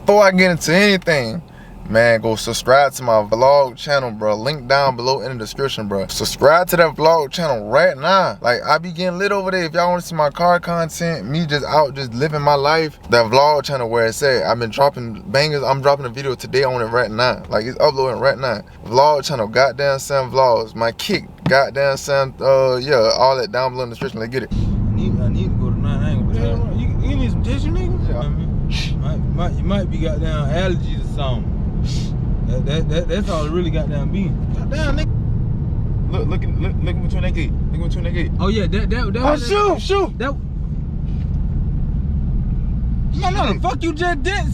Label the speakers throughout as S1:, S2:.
S1: before I get into anything, man, go subscribe to my vlog channel, bro. Link down below in the description, bro. Subscribe to that vlog channel right now. Like, I be getting lit over there. If y'all want to see my car content, me just out, just living my life, that vlog channel where it's at. I've been dropping bangers. I'm dropping a video today on it right now. Like, it's uploading right now. Vlog channel, goddamn Sam Vlogs. My kick, goddamn Sam, yeah, all that down below in the description. Let's get it.
S2: I need to go tonight. I ain't gonna you need some tissue, nigga?
S1: Yeah.
S2: I mean, you might be goddamn allergies or something. That's all it really goddamn be. Goddamn, nigga.
S1: Look between that gate. Look between that gate.
S2: Oh yeah, that was
S1: shoot.
S2: That. No, the fuck you just did.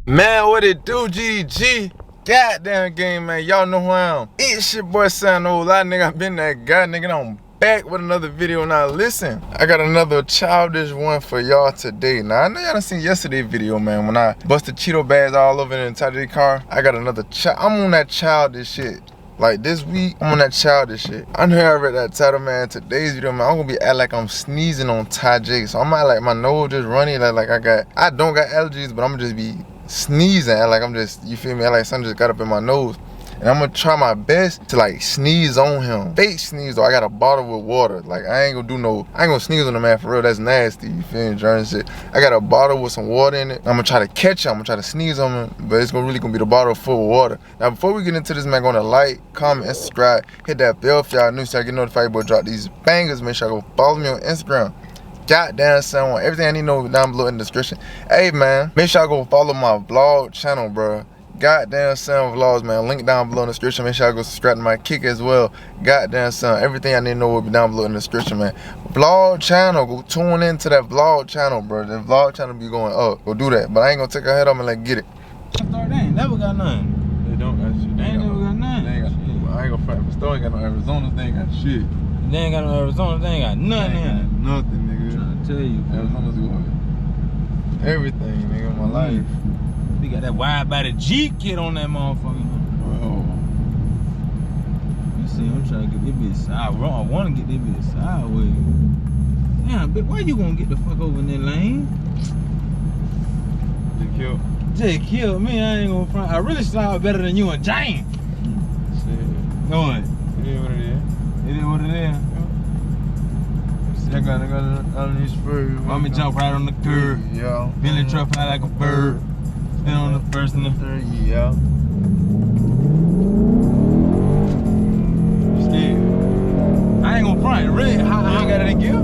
S1: Man, what it do, GG? Goddamn game, man. Y'all know who I am. It's your boy Sam. A lot of nigga, I been that guy, nigga. I'm back with another video. Now listen, I got another childish one for y'all today. Now I know y'all done seen yesterday's video, man, when I busted Cheeto bags all over in the Tyjae car. I got another I'm on that childish shit. Like this week, I'm on that childish shit. I know I read that title, man. Today's video, man, I'm gonna be act like I'm sneezing on Tyjae. So I'm act like my nose just runny, like I don't got allergies, but I'm gonna just be sneezing, like I'm just, you feel me, like something just got up in my nose. And I'm gonna try my best to like sneeze on him. Fake sneeze though. I got a bottle with water. Like I ain't gonna sneeze on the man for real. That's nasty. You feel me? Germ shit. I got a bottle with some water in it. I'm gonna try to catch him. I'm gonna try to sneeze on him. But it's really gonna be the bottle full of water. Now before we get into this, man, go to like, comment, and subscribe. Hit that bell if y'all new so I get notified boy drop these bangers. Make sure y'all go follow me on Instagram. Goddamn someone. Everything I need to know down below in the description. Hey man, make sure y'all go follow my vlog channel, bro. Goddamn Sam Vlogs, man. Link down below in the description. Make sure y'all go subscribe to my kick as well. Goddamn Sam. Everything I need to know will be down below in the description, man. Vlog channel. Go tune into that vlog channel, bro. The vlog channel be going up. Go do that. But I ain't gonna take her head off and like get it.
S2: They ain't never got nothing.
S1: They don't got shit.
S2: They ain't never got nothing.
S1: They ain't got shit. I ain't gonna fight. But still ain't got no Arizona. They ain't got shit.
S2: They ain't got no Arizona. They ain't got nothing.
S1: They ain't got nothing, nigga.
S2: I'm trying to tell you.
S1: Arizona's going everything, nigga, in my life.
S2: We got that wide body Jeep kit on that motherfucker.
S1: Oh.
S2: You see, I'm trying to get this bitch sideways. I want to get this bitch sideways. Damn, bitch, why you gonna get the fuck over in that lane? They killed me. I ain't gonna front. I really slide better than you and Jane.
S1: Shit.
S2: Know what?
S1: It is what it is.
S2: It is what it is.
S1: I got on these spurs.
S2: Want me jump right on the curb.
S1: Yeah.
S2: Billy truck fly like a bird. Been on the first and the third.
S1: Yeah.
S2: Still. I ain't gonna front. Really? I got it in gear?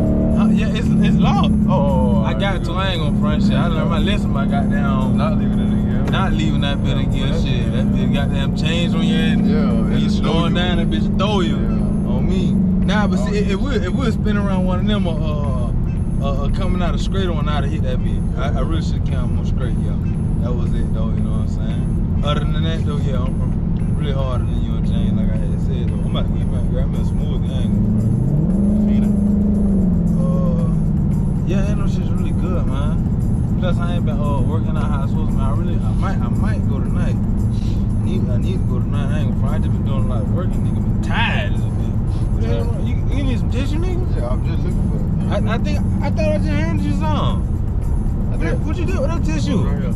S2: Yeah, it's locked.
S1: Oh.
S2: I got it, so I ain't gonna front shit. I learned my lesson by goddamn.
S1: Not leaving it in gear.
S2: Not leaving that bit in gear shit. That bitch goddamn change on your head.
S1: Yeah.
S2: When you slowing down, that bitch throw you.
S1: Yeah.
S2: On me. Nah, but see, it would spin around one of them coming out of straight on out to hit that bitch. I really should count them on straight, yeah. That was it though, you know what I'm saying? Other than that though, yeah, I'm really harder than you and Jane, like I had said though. I'm about to get back, grab me a smoothie, I ain't gonna feed her. Yeah, that no shit's really good, man. Plus I ain't been working out how I supposed to, man. I might go tonight. I need to go tonight. I ain't gonna front. I just been doing a lot of working, nigga. Been tired as a bitch. You need some tissue, nigga?
S1: Yeah, I'm just looking for it.
S2: I thought I just handed you some. What you do with that tissue?
S1: Right here.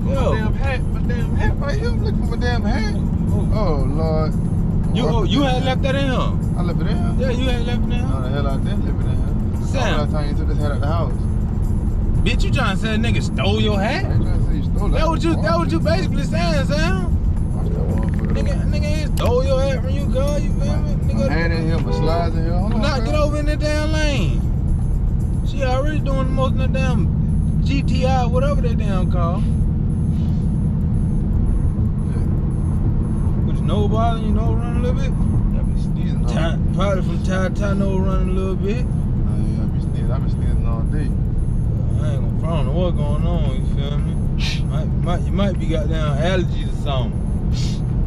S2: Yo.
S1: My damn hat right here. I'm looking for my damn hat. Oh, Lord.
S2: You had left that in here.
S1: I left it in here?
S2: Yeah, you had left it in here.
S1: No, the hell I didn't leave it in here.
S2: Sam.
S1: Last time you took this hat out the house.
S2: Bitch, you trying to say a nigga stole your hat?
S1: I ain't trying to say you stole it.
S2: That what you basically saying, Sam.
S1: Watch that motherfucker.
S2: Nigga ain't stole your hat from you, girl. You feel me? Nigga,
S1: my hat in here, my slides in here. Hold on,
S2: not get over in the damn lane. She already doing the most in the damn GTI, whatever that damn call. With your nose bothering, your nose running a little bit?
S1: I be sneezing.
S2: Probably from Tyjae nose running a little bit.
S1: Yeah, I be sneezing. I be sneezing all day.
S2: I ain't gonna front on what's going on, you feel me? You might be goddamn allergies or something.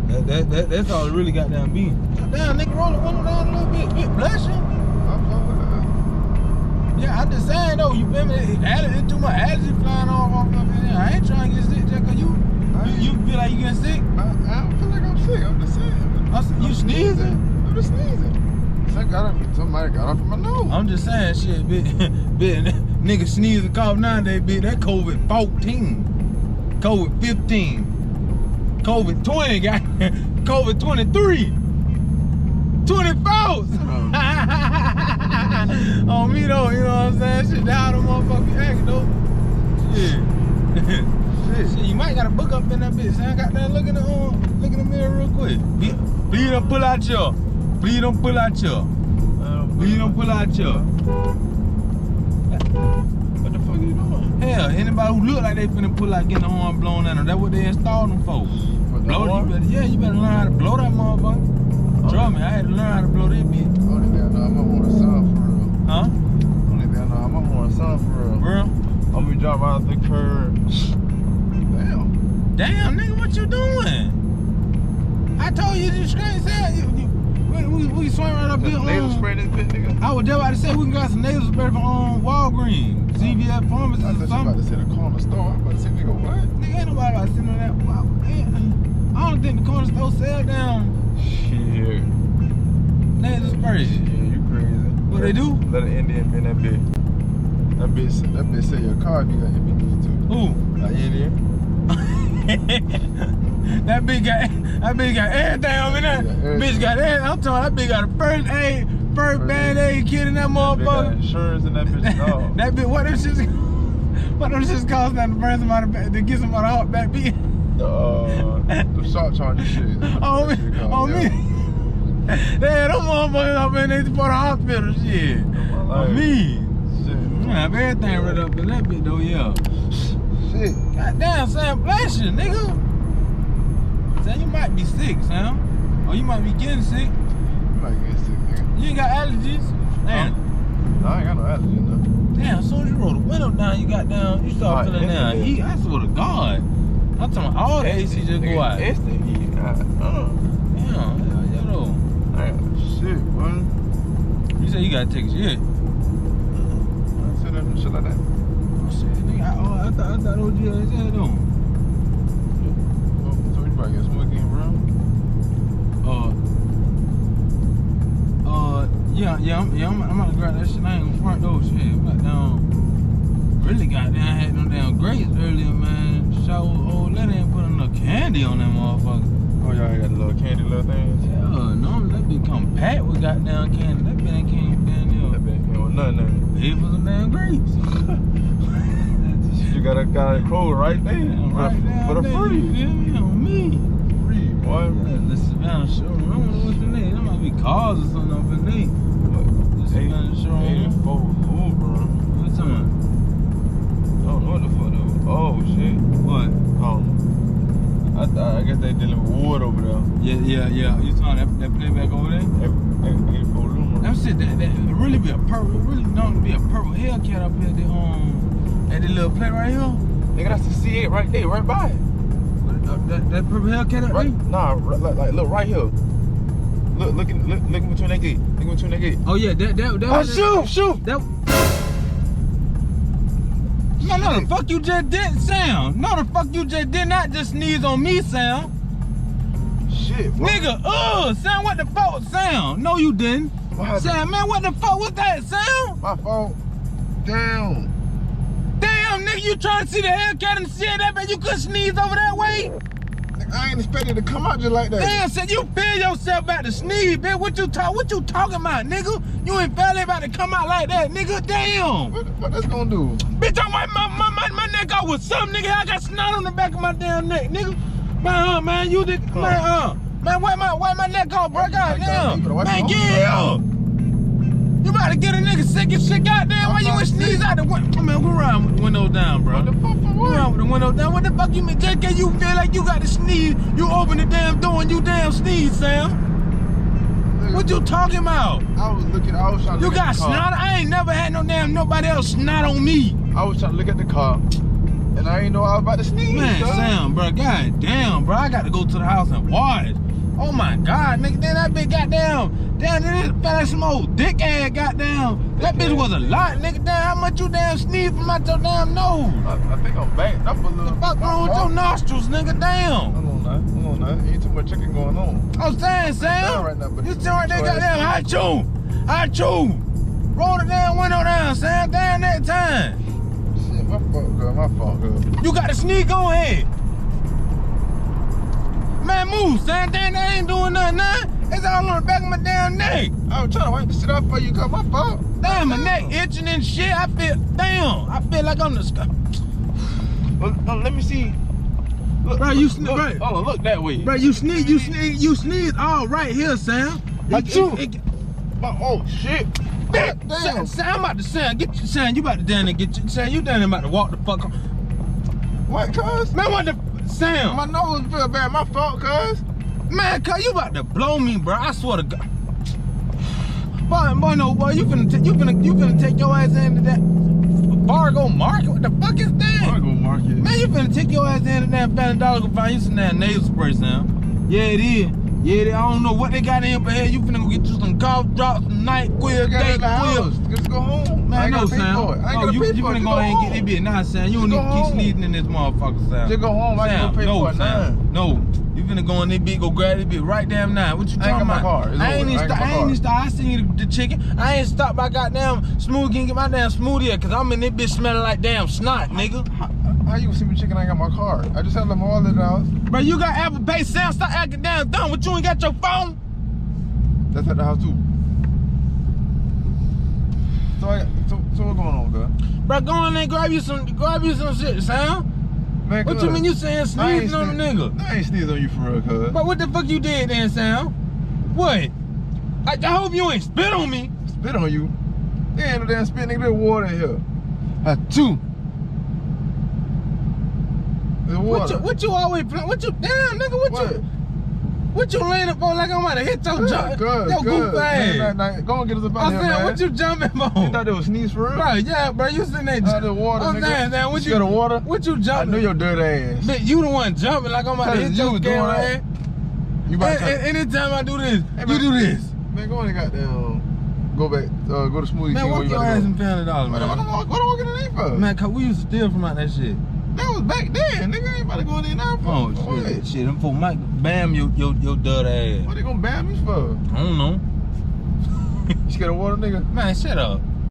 S2: That's all it really goddamn be. Goddamn, nigga, roll the window down a little bit, blushing. Yeah, I just saying though, you feel me? It's too much allergy flying off up in there. I ain't trying to get sick just cause you feel like you getting sick.
S1: I don't feel like I'm sick. I'm just saying.
S2: You sneezing?
S1: I'm just sneezing. Somebody got off of my nose.
S2: I'm just saying, shit, bitch, nigga sneeze and cough nowadays, bitch. That COVID 14, COVID 15, COVID 20, got COVID 23, 24. On me though, you know what I'm saying? Shit, down the motherfucking act though. Shit, you might gotta book up in that bitch. I got that look in the mirror real quick. Please don't pull out your. Please don't pull out your. Please don't pull out your.
S1: What the fuck you doing?
S2: Hell, anybody who look like they finna pull out getting the horn blown at them, that's what they installed them for. Blow you better learn how to blow that motherfucker. Trust me, I had to learn how to blow that bitch.
S1: Only thing I know, I'm on a song for real.
S2: Huh?
S1: Only thing I know, I'm on a song for real.
S2: Bro?
S1: I'm gonna be driving out the curb.
S2: Damn, nigga, what you doing? I told you to straight say we swing right up here.
S1: Nasal spray this bitch, nigga.
S2: I was just about to say we can got some nasal spray from Walgreens, CVS Pharmacy or something.
S1: I thought you about to say the corner store. I'm about to say, nigga, what?
S2: Nigga, ain't nobody about to sit on that. I don't think the corner store sell down.
S1: Shit.
S2: Nasal spray.
S1: Shit, you crazy.
S2: What they do?
S1: Let an Indian be in that bitch. That bitch sell your car if you got MBD too.
S2: Who?
S1: An Indian.
S2: That bitch got everything on me now. Bitch got everything. I'm talking that bitch got a first bad aid kit in that motherfucker.
S1: Got insurance in that bitch. No.
S2: That bitch, what them shit cost now to burn somebody back, to get somebody out back beat?
S1: The short charge and shit.
S2: On me. Damn, them motherfuckers up in there for the hospital shit. On me.
S1: Shit.
S2: I have everything right up in that bitch though, yeah.
S1: Shit.
S2: Goddamn, Sam, bless you, nigga. Sam, you might be sick, Sam. Or you might be getting sick.
S1: You might get sick, nigga.
S2: You ain't got allergies? Damn.
S1: No, I ain't got no allergies, no.
S2: Damn, as soon as you roll the window down, you start feeling down heat. I swear to God. I'm talking about all the AC just go out.
S1: Instant heat.
S2: Damn, yeah, though.
S1: Shit, boy.
S2: You say you gotta take a shit.
S1: I said that shit like that.
S2: Oh, shit, nigga. I thought OG had said though.
S1: So you probably get smoking, bro?
S2: Yeah, I'm about to grab that shit. I ain't gonna front though, shit. Really goddamn had them damn grapes earlier, man. Old lady ain't putting enough candy on that motherfucker.
S1: Oh, y'all got the little candy little things?
S2: Yeah, normally that bitch come packed with goddamn candy. That bitch ain't came down there.
S1: That bitch came with nothing.
S2: Pay for some damn grapes.
S1: You got a code right there.
S2: Right down
S1: for the
S2: there,
S1: free.
S2: You feel me? On me.
S1: Free, boy.
S2: Yeah, the Savannah showroom. I don't know what's the name. There might be cars or something up in there. The Savannah showroom.
S1: 84. Oh, bro.
S2: What's on?
S1: I don't know what the fuck that was. Oh, shit.
S2: What?
S1: I guess they dealing with wood over there.
S2: Yeah. You talking that playback over there?
S1: 84 Luma.
S2: That shit, that really be a purple, really known to be a purple Hellcat up here at the little plate right here.
S1: Nigga, that's the C8 right there, right by it.
S2: That purple Hellcat up
S1: Right,
S2: there?
S1: nah, like look right here. Look between that gate. Look between that gate.
S2: Oh yeah, that
S1: Shoot!
S2: That. No, the fuck you just did, Sam. No, the fuck you just did not just sneeze on me, Sam.
S1: Shit, bro.
S2: Nigga, Sam, what the fuck, Sam? No, you didn't. Sam, man, what the fuck was that, Sam?
S1: My fault. Damn,
S2: nigga, you trying to see the Hellcat and see that, man? You could sneeze over that way?
S1: I ain't expecting to come out just like that.
S2: Damn, said you feel yourself about to sneeze, bitch. What you talking about, nigga? You ain't barely about to come out like that, nigga. Damn.
S1: What that's gonna do?
S2: Bitch, my neck out with something, nigga. I got snot on the back of my damn neck, nigga. Man, you did, man, wipe my neck off, bro. Goddamn. Man, get here. You about to get a nigga sick and shit, goddamn. Why you ain't sneeze out the window? Man, go around with the window down, bro.
S1: What the fuck for what?
S2: Go around with the window down. What the fuck you mean? Just cause you feel like you got to sneeze, you open the damn door and you damn sneeze, Sam. What you talking about?
S1: I was trying to
S2: You
S1: look
S2: got
S1: at the car.
S2: snot? I ain't never had nobody else snot on me.
S1: I was trying to look at the car, and I ain't know I was about to sneeze.
S2: Man,
S1: dog.
S2: Sam, bro, goddamn, bro. I got to go to the house and wash. Oh my God, nigga, then that bitch goddamn, damn, this felt like some old dick ass, goddamn. That bitch was a lot, nigga. Damn, how much you damn sneeze from out your damn nose?
S1: I think I'm backed up a little.
S2: What the fuck wrong with your nostrils, nigga? Damn.
S1: Hold on now. Ain't too much chicken going on.
S2: I'm saying, Sam.
S1: Right now, but
S2: You still right there, goddamn hot tune. I chose. Roll the damn window down, Sam. Down that time.
S1: Shit, my fault, girl. My fault, girl.
S2: You got to sneak on ahead. Man, move, Sam. Damn, that ain't doing nothing now. It's all on the back of my damn neck.
S1: I was trying to wipe the shit off for you, cause my fault.
S2: Damn, my neck itching and shit. I feel like I'm the sky.
S1: Let me see. Look,
S2: Bro, you sneeze.
S1: look, hold on, look that way.
S2: Bro, you sneeze all right here, Sam.
S1: Oh shit. Damn.
S2: Sam, I'm about to Sam, you about to down there get you. Sam, you down there about to walk the fuck on.
S1: What, cuz?
S2: Man, what the Sam?
S1: My nose feel bad. My fault, cuz.
S2: Man, cuz you about to blow me, bro. I swear to God. Boy, no, boy, you finna take your ass into that Fargo Market. What the fuck is that?
S1: Fargo Market.
S2: Man, you finna take your ass into that $50 go find you some damn nasal spray, Sam. Yeah, it is. Yeah, I don't know what they got in here, but hey, you finna go get you some cough drops, some NyQuil, DayQuil.
S1: Just go home.
S2: Man, no, Sam.
S1: I ain't gonna
S2: You
S1: pay for it.
S2: finna go ahead and get that bitch. Nah, Sam, you don't need to keep sneezing in this motherfucker, Sam.
S1: Just go home. I ain't gonna pay for it.
S2: Sam, no. You finna go in that bitch, go grab that bitch right damn now. What you talking about? I ain't even stop. I seen you the chicken. I ain't stopped my goddamn smoothie and get my damn smoothie cause I'm in this bitch smelling like damn snot, nigga.
S1: How you see me chicken? I ain't got my card. I just have them all in the house.
S2: Bro, you got Apple Pay, Sam. Stop acting damn dumb. What, you ain't got your phone?
S1: That's at the house too. So what's going on, girl?
S2: Bro, go in there and grab you some shit, Sam.
S1: Man,
S2: What you mean you saying sneezing on the nigga?
S1: I ain't sneezing on you for real, cuz.
S2: But what the fuck you did then, Sam? What? I hope you ain't spit on me.
S1: Spit on you? There ain't no damn spit, nigga. There's water in here. Achoo. There's water.
S2: What you always playing? What you damn nigga? What you laying up for like I'm about to hit your jump? Yo, goof ass.
S1: Go and get us up out here,
S2: man.
S1: man.
S2: What you jumping for?
S1: You thought they was sneeze for real?
S2: Bro, yeah, bro. You sitting there.
S1: Out of the water,
S2: I'm
S1: nigga.
S2: saying, what
S1: you scared of water?
S2: What you jumping?
S1: I know your dirty ass.
S2: Bitch, you the one jumping like I'm about to hit your camera ass.
S1: You about to
S2: anytime I do this, you do this.
S1: Man, go on and goddamn. Go back, go to Smoothie
S2: Man,
S1: King.
S2: walk your ass and $1,000, man.
S1: What do I walk in the name for?
S2: Man, cause we used to steal from out that shit.
S1: That was back then, nigga. Ain't about to go in there now for.
S2: Oh, shit. Them folks might bam your dirty ass.
S1: What they gonna bam me for?
S2: I don't know.
S1: You scared of water, nigga?
S2: Man, shut up.